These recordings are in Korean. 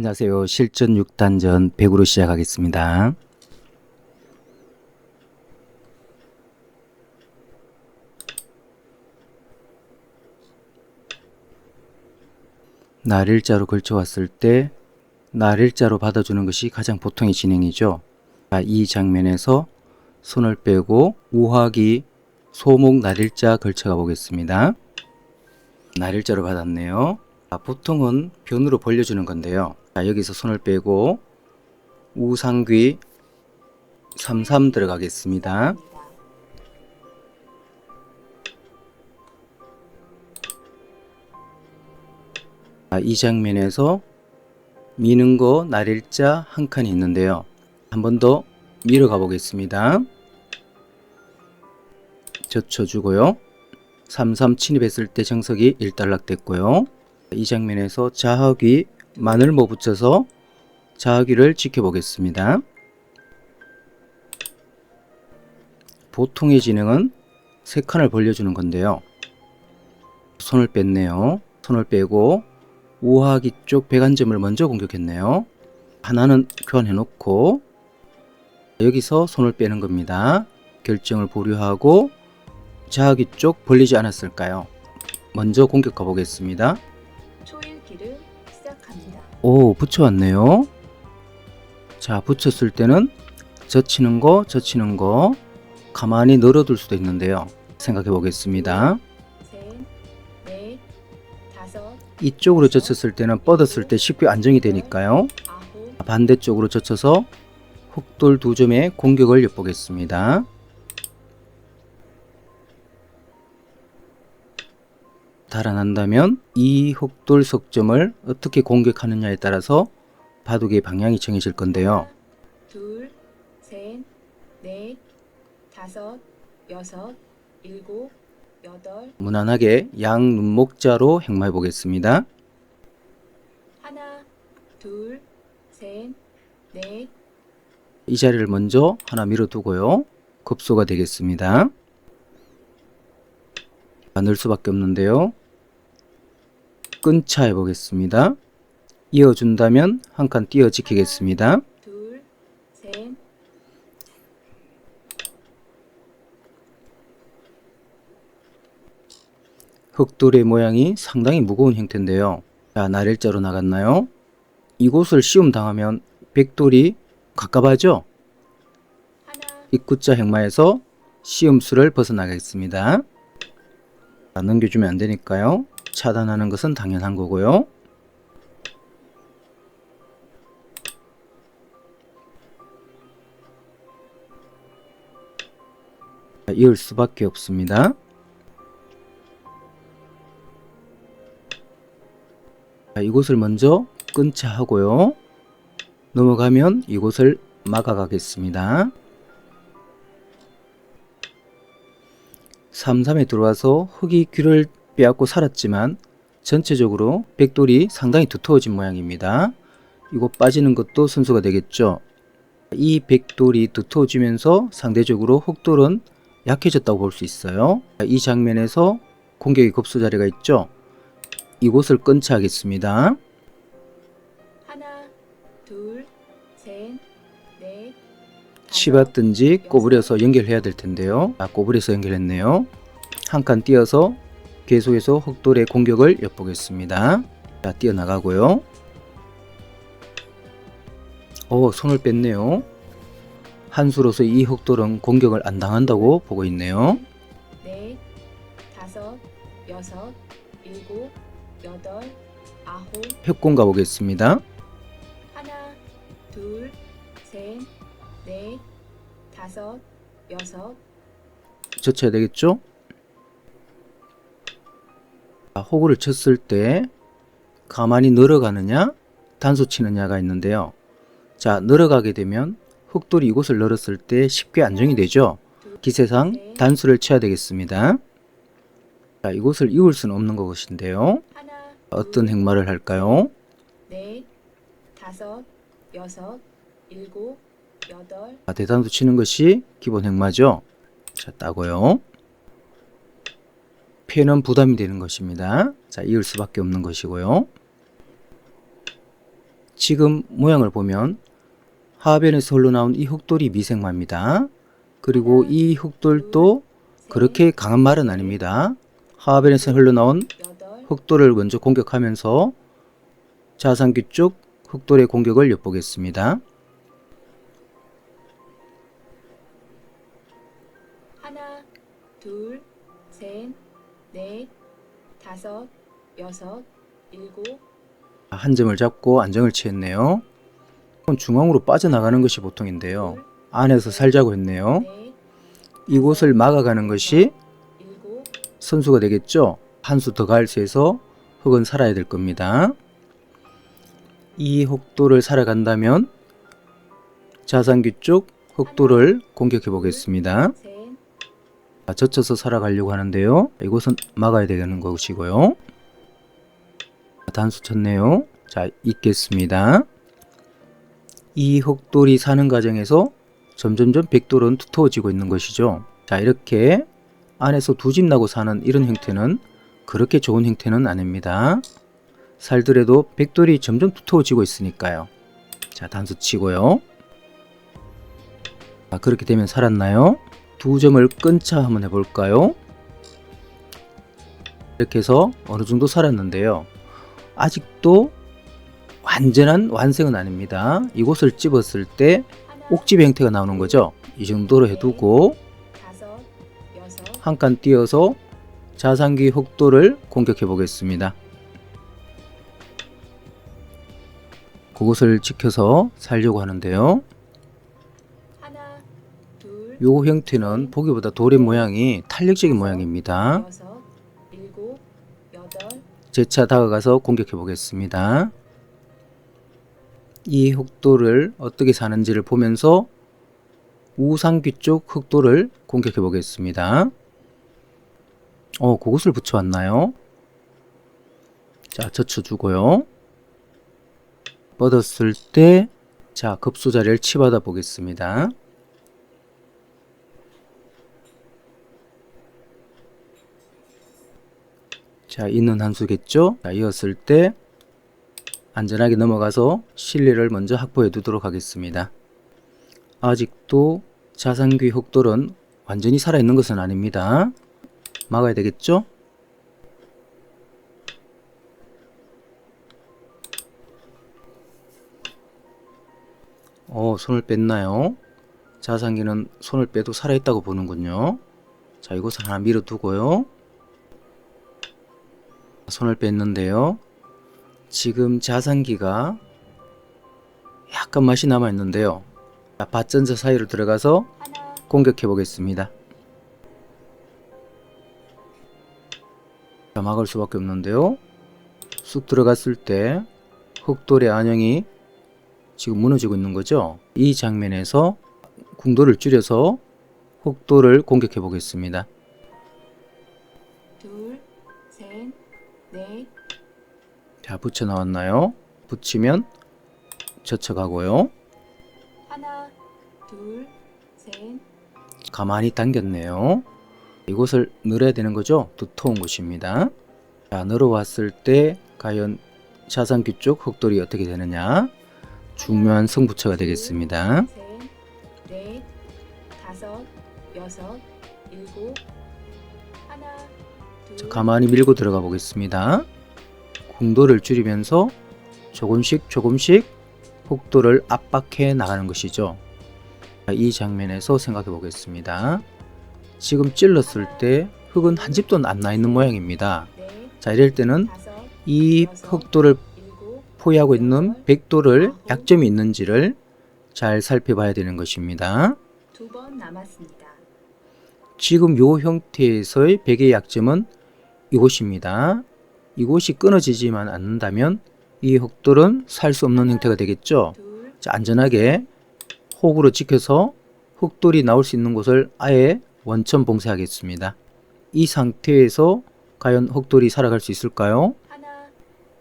안녕하세요. 실전 6단전 100으로 시작하겠습니다. 날일자로 걸쳐왔을 때 날일자로 받아주는 것이 가장 보통의 진행이죠. 이 장면에서 손을 빼고 우하기 소목 날일자 걸쳐가 보겠습니다. 날일자로 받았네요. 보통은 변으로 벌려주는 건데요. 여기서 손을 빼고 우상귀 33 들어가겠습니다. 이 장면에서 미는 거 날일자 한 칸이 있는데요. 한 번 더 밀어 가 보겠습니다. 젖혀주고요. 33 침입했을 때 정석이 일단락 됐고요. 이 장면에서 자하귀 마늘모 붙여서 자하귀를 지켜보겠습니다. 보통의 진행은 3칸을 벌려주는 건데요. 손을 뺐네요. 손을 빼고 우하기 쪽 백안점을 먼저 공격했네요. 하나는 교환해 놓고 여기서 손을 빼는 겁니다. 결정을 보류하고 자하기 쪽 벌리지 않았을까요? 먼저 공격 가보겠습니다. 초일기를 시작합니다. 오, 붙여왔네요. 자, 붙였을 때는 젖히는 거 가만히 널어둘 수도 있는데요. 생각해 보겠습니다. 셋, 넷, 다섯, 이쪽으로 젖혔을 때는 뻗었을 때 쉽게 안정이 되니까요. 아홉, 반대쪽으로 젖혀서 흑돌 2점에 공격을 엿보겠습니다. 달아난다면 이 흑돌 석점을 어떻게 공격하느냐에 따라서 바둑의 방향이 정해질 건데요. 둘, 셋, 넷, 다섯, 여섯, 일곱, 여덟, 무난하게 양 눈목자로 행마해 보겠습니다. 하나, 둘, 셋, 넷, 이 자리를 먼저 하나 밀어두고요. 급소가 되겠습니다. 넣을 수밖에 없는데요. 끈차 해보겠습니다. 이어준다면 한 칸 띄어 지키겠습니다. 둘, 셋, 흑돌의 모양이 상당히 무거운 형태인데요. 자, 날일자로 나갔나요? 이곳을 시움 당하면 백돌이 갑갑하죠? 하나, 입구자 행마에서 시음수를 벗어나겠습니다. 넘겨주면 안 되니까요. 차단하는 것은 당연한 거고요. 이을 수밖에 없습니다. 이곳을 먼저 끊자 하고요. 넘어가면 이곳을 막아가겠습니다. 3-3에 들어와서 흑이 귀를 빼앗고 살았지만 전체적으로 백돌이 상당히 두터워진 모양입니다. 이곳 빠지는 것도 순서가 되겠죠. 이 백돌이 두터워지면서 상대적으로 흑돌은 약해졌다고 볼 수 있어요. 이 장면에서 공격의 급소 자리가 있죠. 이곳을 끊자 하겠습니다. 하나, 둘, 셋, 넷, 치받든지 꼬부려서 연결해야 될 텐데요. 꼬부려서 연결했네요. 한 칸 띄어서 계속해서 흑돌의 공격을 엿보겠습니다. 자, 띄어나가고요. 손을 뺐네요. 한 수로서 이 흑돌은 공격을 안 당한다고 보고 있네요. 넷, 다섯, 여섯, 일곱, 여덟, 아홉, 협공 가보겠습니다. 하나, 둘, 셋, 넷, 다섯, 여섯, 젖혀야 되겠죠? 호구를 쳤을 때 가만히 늘어가느냐 단수 치느냐가 있는데요. 자, 늘어가게 되면 흑돌이 이곳을 늘었을 때 쉽게 안정이 되죠. 기세상 단수를 쳐야 되겠습니다. 자, 이곳을 이을 수는 없는 것인데요. 하나, 어떤 행마를 할까요? 넷, 다섯, 여섯, 일곱, 여덟, 대단수 치는 것이 기본 행마죠. 자, 따고요. 패는 부담이 되는 것입니다. 자, 이을 수밖에 없는 것이고요. 지금 모양을 보면 하변에서 흘러나온 이 흑돌이 미생마입니다. 그리고 이 흑돌도 그렇게 강한 말은 아닙니다. 하변에서 흘러나온 여덟, 흑돌을 먼저 공격하면서 자산귀 쪽 흑돌의 공격을 엿보겠습니다. 하나, 둘, 셋, 넷, 다섯, 여섯, 일곱, 한 점을 잡고 안정을 취했네요. 중앙으로 빠져나가는 것이 보통인데요. 둘, 안에서 살자고 했네요. 넷, 이곳을 막아가는 것이 일곱, 선수가 되겠죠. 한 수 더 갈수해서 흑은 살아야 될 겁니다. 이 흑돌을 살아간다면 자산귀 쪽 흑돌을 공격해 보겠습니다. 셋, 젖혀서 살아가려고 하는데요. 이곳은 막아야 되는 것이고요. 단수 쳤네요. 자, 있겠습니다. 이 흑돌이 사는 과정에서 점점점 백돌은 두터워지고 있는 것이죠. 자, 이렇게 안에서 두 집 나고 사는 이런 형태는 그렇게 좋은 형태는 아닙니다. 살더라도 백돌이 점점 두터워지고 있으니까요. 자, 단수 치고요. 자, 그렇게 되면 살았나요? 두 점을 끊자 한번 해볼까요? 이렇게 해서 어느 정도 살았는데요. 아직도 완전한 완성은 아닙니다. 이곳을 집었을 때 하나, 옥집 형태가 나오는 거죠. 이 정도로 해두고 다섯, 여섯, 한 칸 띄어서 자산귀 흑돌을 공격해 보겠습니다. 그곳을 지켜서 살려고 하는데요. 하나, 둘, 요 형태는 보기보다 돌의 모양이 탄력적인 모양입니다. 여섯, 일곱, 여덟, 재차 다가가서 공격해 보겠습니다. 이 흑돌을 어떻게 사는지를 보면서 우상귀 쪽 흑돌을 공격해 보겠습니다. 그곳을 붙여왔나요? 자, 젖혀주고요. 뻗었을 때, 자, 급소 자리를 치받아 보겠습니다. 자, 있는 한 수겠죠? 자, 이었을 때, 안전하게 넘어가서 실리를 먼저 확보해 두도록 하겠습니다. 아직도 자산귀 흑돌은 완전히 살아있는 것은 아닙니다. 막아야 되겠죠? 손을 뺐나요? 자산귀는 손을 빼도 살아있다고 보는군요. 자, 이곳을 하나 밀어두고요. 손을 뺐는데요. 지금 자산귀가 약간 맛이 남아있는데요. 자, 밭전자 사이로 들어가서 하나, 공격해 보겠습니다. 자, 막을 수밖에 없는데요. 쑥 들어갔을 때 흑돌의 안형이 지금 무너지고 있는 거죠. 이 장면에서 궁돌을 줄여서 흑돌을 공격해 보겠습니다. 둘, 셋, 넷, 자, 붙여 나왔나요? 붙이면 젖혀가고요. 하나, 둘, 셋, 가만히 당겼네요. 이곳을 늘어야 되는 거죠. 두터운 곳입니다. 자, 늘어왔을 때 과연 자산귀 쪽 흑돌이 어떻게 되느냐, 중요한 승부처가 되겠습니다. 셋, 넷, 다섯, 여섯, 일곱, 하나, 둘, 자, 가만히 밀고 들어가 보겠습니다. 궁돌을 줄이면서 조금씩 흑돌을 압박해 나가는 것이죠. 자, 이 장면에서 생각해 보겠습니다. 지금 찔렀을 때 흑은 한 집도 안 나 있는 모양입니다. 넷, 자, 이럴 때는 다섯, 이 흑돌을 일곱, 포위하고 있는 백돌을 약점이 있는지를 잘 살펴봐야 되는 것입니다. 두 번 남았습니다. 지금 이 형태에서의 백의 약점은 이곳입니다. 이곳이 끊어지지만 않는다면 이 흑돌은 살 수 없는 형태가 되겠죠. 둘, 자, 안전하게 혹으로 지켜서 흑돌이 나올 수 있는 곳을 아예 원천 봉쇄하겠습니다. 이 상태에서 과연 흑돌이 살아갈 수 있을까요? 하나,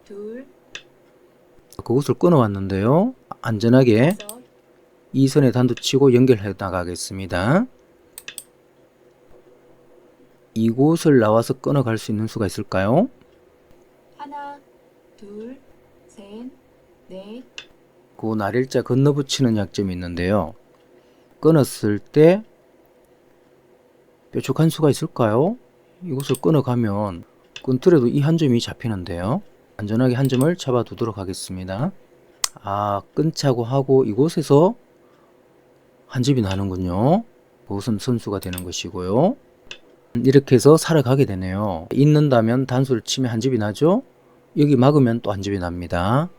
둘, 그곳을 끊어왔는데요. 안전하게 다섯, 이 선에 단도치고 연결해 나가겠습니다. 이곳을 나와서 끊어갈 수 있는 수가 있을까요? 하나, 둘, 셋, 넷, 그 날일자 건너붙이는 약점이 있는데요. 끊었을 때 뾰족한 수가 있을까요? 이곳을 끊어가면 끊더라도 이 한 점이 잡히는데요. 안전하게 한 점을 잡아 두도록 하겠습니다. 끊자고 하고 이곳에서 한 집이 나는군요. 그것은 선수가 되는 것이고요. 이렇게 해서 살아가게 되네요. 있는다면 단수를 치면 한 집이 나죠. 여기 막으면 또 한 집이 납니다.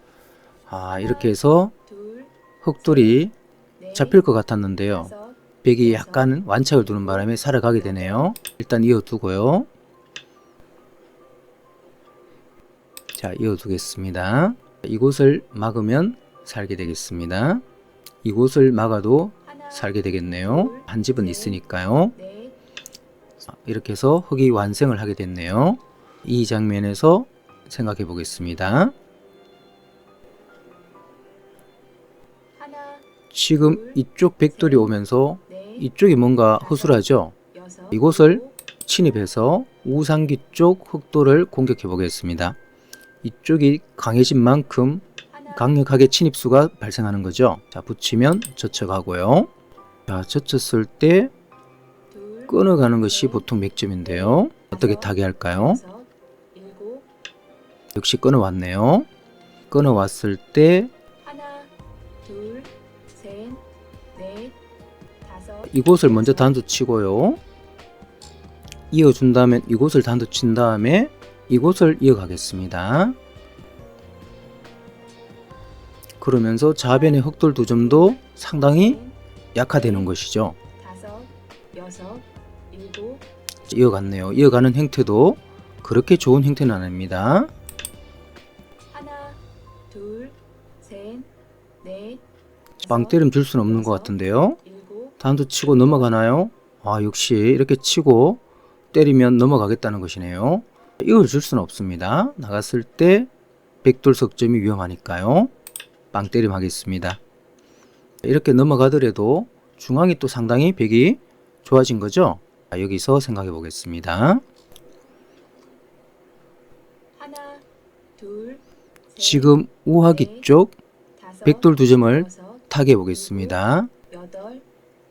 이렇게 해서 둘, 흑돌이 넷, 잡힐 것 같았는데요. 다섯, 백이 약간 완착을 두는 바람에 살아가게 되네요. 일단 이어두고요. 자, 이어두겠습니다. 이곳을 막으면 살게 되겠습니다. 이곳을 막아도 하나, 살게 되겠네요. 한 집은 있으니까요. 넷, 이렇게 해서 흑이 완성을 하게 됐네요. 이 장면에서 생각해 보겠습니다. 하나, 지금 이쪽 백돌이 오면서 넷, 이쪽이 뭔가 허술하죠? 여섯, 이곳을 일곱, 침입해서 우상기 쪽 흑돌을 공격해 보겠습니다. 이쪽이 강해진 만큼 하나, 강력하게 침입수가 발생하는 거죠. 자, 붙이면 젖혀가고요. 자, 젖혔을 때 둘, 끊어가는 것이 보통 맥점인데요. 어떻게 다섯, 타개할까요? 여섯, 일곱, 역시 끊어왔네요. 끊어왔을 때 하나, 둘, 셋, 넷, 다섯, 이곳을 먼저 여섯, 단수 치고요. 이어준 다음에 이곳을 단수 친 다음에 이곳을 이어가겠습니다. 그러면서 좌변의 흑돌 두 점도 상당히 넷, 약화되는 것이죠. 다섯, 여섯, 일곱, 이어갔네요. 이어가는 형태도 그렇게 좋은 형태는 아닙니다. 하나, 둘, 셋, 넷, 빵 때리면 줄 수는 없는 것 같은데요. 일곱, 단수 치고 넘어가나요? 역시 이렇게 치고 때리면 넘어가겠다는 것이네요. 이걸 줄 수는 없습니다. 나갔을 때 백돌 석점이 위험하니까요. 빵 때림 하겠습니다. 이렇게 넘어가더라도 중앙이 또 상당히 백이 좋아진 거죠. 여기서 생각해 보겠습니다. 하나, 둘, 셋, 지금 우하기 쪽 다섯, 백돌 두 점을 여섯, 타게 보겠습니다. 여덟,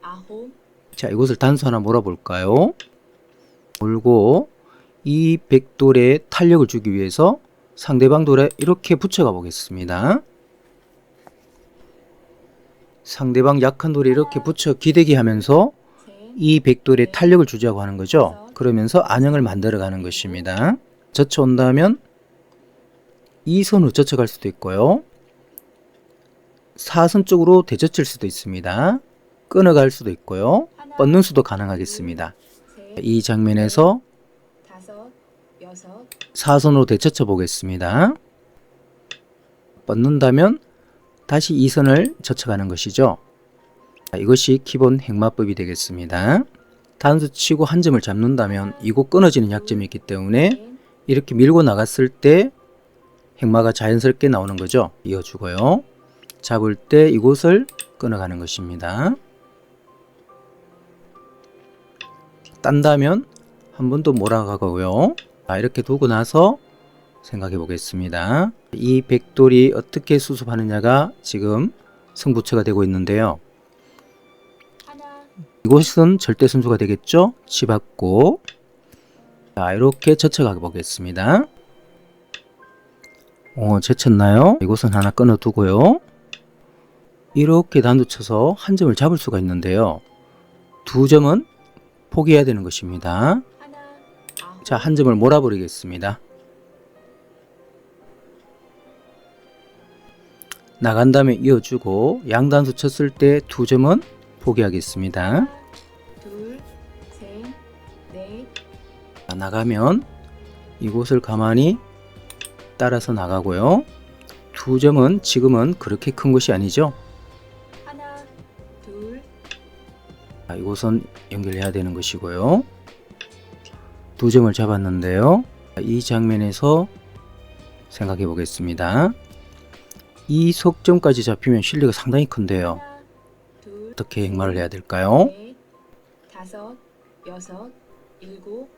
아홉, 자, 이곳을 단수 하나 몰아볼까요? 몰고 이 백돌에 탄력을 주기 위해서 상대방 돌에 이렇게 붙여가 보겠습니다. 상대방 약한 돌에 이렇게 붙여 기대기 하면서 셋, 이 백돌에 탄력을 주자고 하는 거죠. 그러면서 안형을 만들어 가는 것입니다. 젖혀 온다면 이 선으로 젖혀갈 수도 있고요. 사선 쪽으로 대젖힐 수도 있습니다. 끊어갈 수도 있고요. 하나, 뻗는 수도 가능하겠습니다. 셋, 이 장면에서 다섯, 여섯, 사선으로 되젖혀 보겠습니다. 뻗는다면 다시 이 선을 젖혀가는 것이죠. 이것이 기본 행마법이 되겠습니다. 단수 치고 한 점을 잡는다면 이곳 끊어지는 약점이 있기 때문에 넷, 이렇게 밀고 나갔을 때 행마가 자연스럽게 나오는 거죠. 이어주고요. 잡을 때 이곳을 끊어가는 것입니다. 딴다면 한 번 더 몰아가고요. 이렇게 두고 나서 생각해 보겠습니다. 이 백돌이 어떻게 수습하느냐가 지금 승부처가 되고 있는데요. 하나, 이곳은 절대 선수가 되겠죠. 치받고 이렇게 젖혀가 보겠습니다. 젖혔나요? 이곳은 하나 끊어 두고요. 이렇게 단두 쳐서 한 점을 잡을 수가 있는데요. 두 점은 포기해야 되는 것입니다. 하나, 아홉, 자, 한 점을 몰아버리겠습니다. 나간 다음에 이어주고 양단수 쳤을 때 두 점은 포기하겠습니다. 하나, 둘, 셋, 넷, 나가면 이곳을 가만히 따라서 나가고요. 두 점은 지금은 그렇게 큰 것이 아니죠. 하나, 둘, 이곳은 연결해야 되는 것이고요. 두 점을 잡았는데요. 이 장면에서 생각해 보겠습니다. 이 석점까지 잡히면 실리가 상당히 큰데요. 하나, 둘, 어떻게 행마를 해야 될까요? 넷, 다섯, 여섯, 일곱,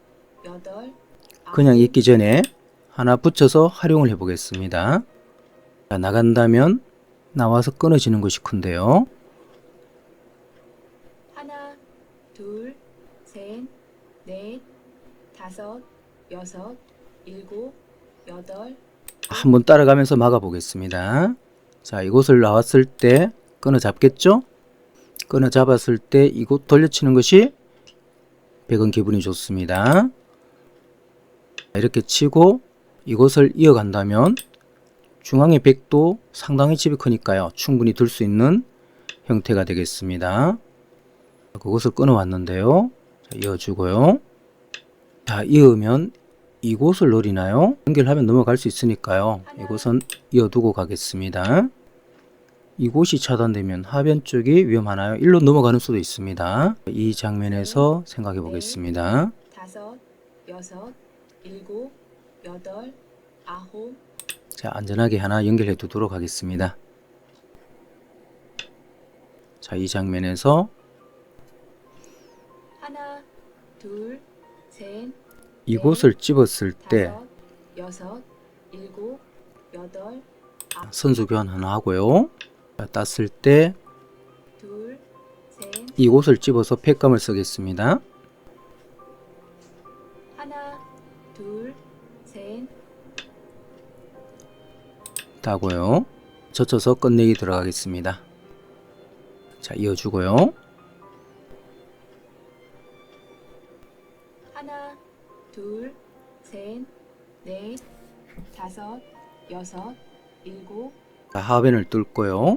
여덟, 그냥 아홉, 있기 전에 하나 붙여서 활용을 해 보겠습니다. 나간다면 나와서 끊어지는 것이 큰데요. 하나, 둘, 셋, 넷, 다섯, 여섯, 일곱, 여덟. 한번 따라가면서 막아 보겠습니다. 자, 이곳을 나왔을 때 끊어 잡겠죠? 끊어 잡았을 때 이곳 돌려치는 것이 백은 기분이 좋습니다. 이렇게 치고 이곳을 이어간다면 중앙의 백도 상당히 집이 크니까요. 충분히 들 수 있는 형태가 되겠습니다. 그것을 끊어 왔는데요. 자, 이어주고요. 자, 이으면 이곳을 노리나요? 연결하면 넘어갈 수 있으니까요. 이곳은 이어두고 가겠습니다. 이곳이 차단되면 하변 쪽이 위험하나요? 일로 넘어가는 수도 있습니다. 이 장면에서 생각해 보겠습니다. 다섯, 여섯, 일곱, 여덟, 아홉. 자, 안전하게 하나 연결해 두도록 하겠습니다. 자, 이 장면에서 하나, 둘, 셋, 이곳을 집었을 때 다섯, 여섯, 일곱, 여덟, 선수 교환 하나 하고요. 자, 땄을 때 둘, 셋, 이곳을 집어서 팩감을 쓰겠습니다. 하나, 둘, 셋, 따고요. 젖혀서 끝내기 들어가겠습니다. 자, 이어주고요. 하나, 둘, 셋, 넷, 다섯, 여섯, 일곱. 자, 하변을 뚫고요.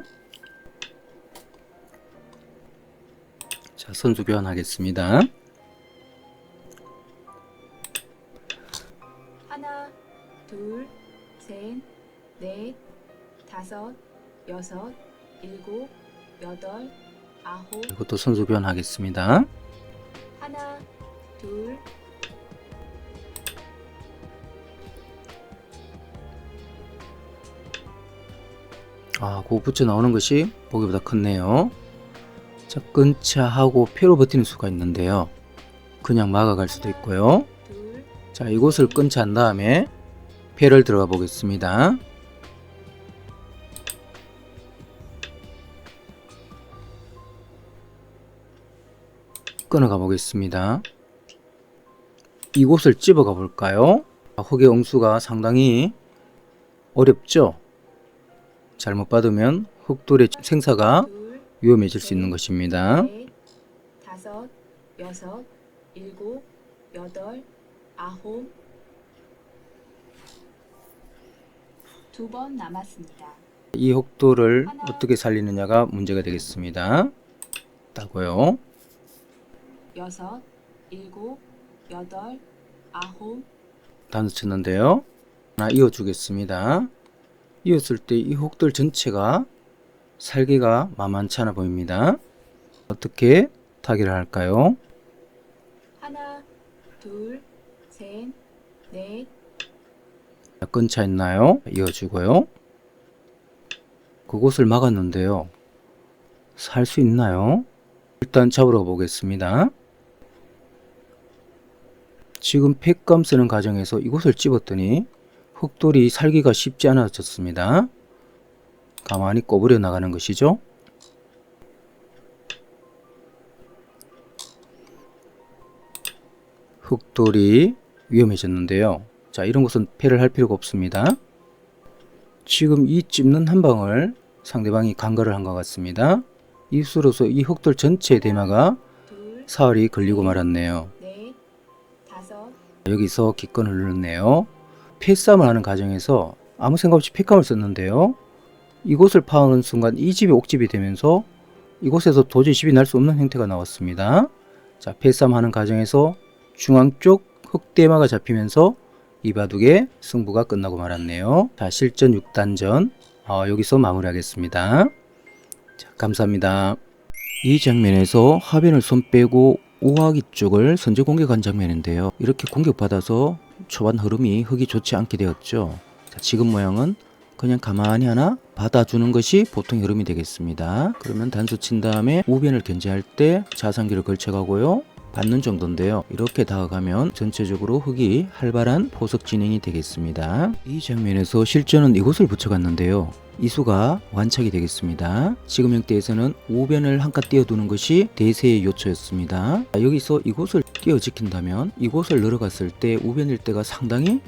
자, 선수 교환하겠습니다. 하나, 둘, 셋, 넷, 다섯, 여섯, 일곱, 여덟, 아홉. 이것도 선수 교환하겠습니다. 하나, 둘, 그 붙여 나오는 것이 보기보다 컸네요. 자, 끊자 하고 표로 버티는 수가 있는데요. 그냥 막아갈 수도 있고요. 둘, 자, 이곳을 끊자 한 다음에 패를 들어가 보겠습니다. 끊어가 보겠습니다. 이곳을 집어가 볼까요? 흙의 응수가 상당히 어렵죠? 잘못 받으면 흙돌의 생사가 둘, 위험해질 수 있는 것입니다. 넷, 다섯, 여섯, 일곱, 여덟, 아홉. 두 번 남았습니다. 이 흙돌을 어떻게 살리느냐가 문제가 되겠습니다. 따고요. 여섯, 일곱, 여덟, 아홉. 단수 쳤는데요. 하나 이어주겠습니다. 이었을 때 이 흙돌 전체가 살기가 만만치 않아 보입니다. 어떻게 타기를 할까요? 하나, 둘, 셋, 넷. 끊자 있나요? 이어주고요. 그곳을 막았는데요. 살 수 있나요? 일단 잡으러 보겠습니다. 지금 팩감 쓰는 과정에서 이곳을 집었더니 흙돌이 살기가 쉽지 않아졌습니다. 가만히 꼬부려 나가는 것이죠. 흙돌이 위험해졌는데요. 자, 이런 것은 패를 할 필요가 없습니다. 지금 이 찝는 한 방을 상대방이 간과를 한 것 같습니다. 이수로서 이 흙돌 전체의 대마가 둘, 사활이 걸리고 말았네요. 넷, 다섯. 여기서 기권을 눌렀네요. 패싸움을 하는 과정에서 아무 생각 없이 패감을 썼는데요. 이곳을 파악하는 순간 이 집이 옥집이 되면서 이곳에서 도저히 집이 날 수 없는 형태가 나왔습니다. 자, 패싸움 하는 과정에서 중앙 쪽 흙대마가 잡히면서 이 바둑의 승부가 끝나고 말았네요. 자, 실전 6단전 여기서 마무리하겠습니다. 자, 감사합니다. 이 장면에서 하변을 손 빼고 우하기 쪽을 선제 공격한 장면인데요. 이렇게 공격받아서 초반 흐름이 흙이 좋지 않게 되었죠. 자, 지금 모양은 그냥 가만히 하나 받아주는 것이 보통 흐름이 되겠습니다. 그러면 단수 친 다음에 우변을 견제할 때 자상기를 걸쳐가고요. 받는 정도인데요. 이렇게 다가가면 전체적으로 흙이 활발한 포석 진행이 되겠습니다. 이 장면에서 실전은 이곳을 붙여갔는데요. 이수가 완착이 되겠습니다. 지금 형태에서는 우변을 한칸 띄워두는 것이 대세의 요초였습니다. 여기서 이곳을 띄워 지킨다면 이곳을 늘어갔을 때 우변 일대가 상당히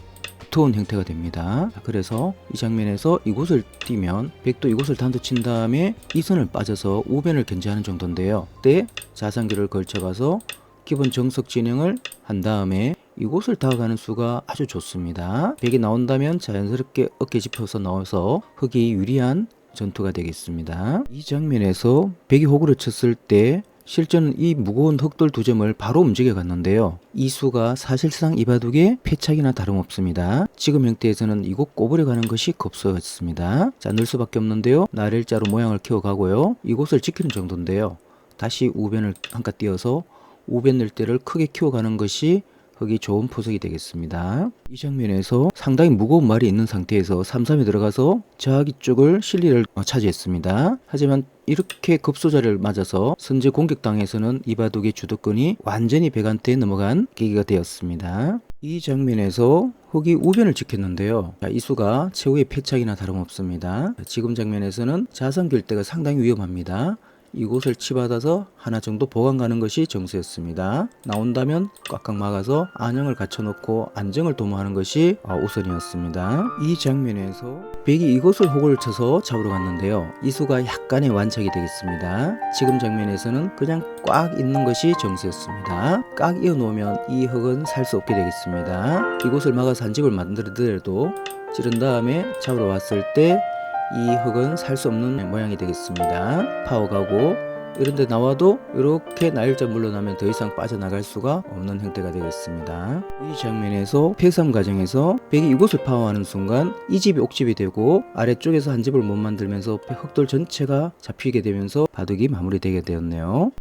두터운 형태가 됩니다. 그래서 이 장면에서 이곳을 띄면 백도 이곳을 단도 친 다음에 이 선을 빠져서 우변을 견제하는 정도인데요. 그때 자산기를 걸쳐가서 기본 정석 진행을 한 다음에 이곳을 다가가는 수가 아주 좋습니다. 백이 나온다면 자연스럽게 어깨 짚어서 나와서 흙이 유리한 전투가 되겠습니다. 이 장면에서 백이 호구를 쳤을 때 실전은 이 무거운 흑돌 두 점을 바로 움직여 갔는데요. 이 수가 사실상 이 바둑의 패착이나 다름없습니다. 지금 형태에서는 이곳 꼬부려 가는 것이 급소였습니다. 자, 늘 수밖에 없는데요. 나일자로 모양을 키워가고요. 이곳을 지키는 정도인데요. 다시 우변을 한칸 띄어서 우변 늘대를 크게 키워가는 것이 흙이 좋은 포석이 되겠습니다. 이 장면에서 상당히 무거운 말이 있는 상태에서 3-3에 들어가서 저하기 쪽을 실리를 차지했습니다. 하지만 이렇게 급소자를 맞아서 선제 공격당에서는 이 바둑의 주도권이 완전히 백한테에 넘어간 계기가 되었습니다. 이 장면에서 흙이 우변을 지켰는데요. 이 수가 최후의 패착이나 다름없습니다. 지금 장면에서는 자선길대가 상당히 위험합니다. 이곳을 치받아서 하나 정도 보강 가는 것이 정수였습니다. 나온다면 꽉꽉 막아서 안형을 갖춰놓고 안정을 도모하는 것이 우선이었습니다. 이 장면에서 백이 이곳을 호구를 쳐서 잡으러 갔는데요. 이수가 약간의 완착이 되겠습니다. 지금 장면에서는 그냥 꽉 있는 것이 정수였습니다. 꽉 이어 놓으면 이 흙은 살 수 없게 되겠습니다. 이곳을 막아서 한 집을 만들더라도 찌른 다음에 잡으러 왔을 때 이 흙은 살 수 없는 모양이 되겠습니다. 파워가고 이런데 나와도 이렇게 나일자 물러나면 더 이상 빠져나갈 수가 없는 형태가 되겠습니다. 이 장면에서 패싸움 과정에서 백이 이곳을 파워하는 순간 이 집이 옥집이 되고 아래쪽에서 한 집을 못 만들면서 흑돌 전체가 잡히게 되면서 바둑이 마무리되게 되었네요.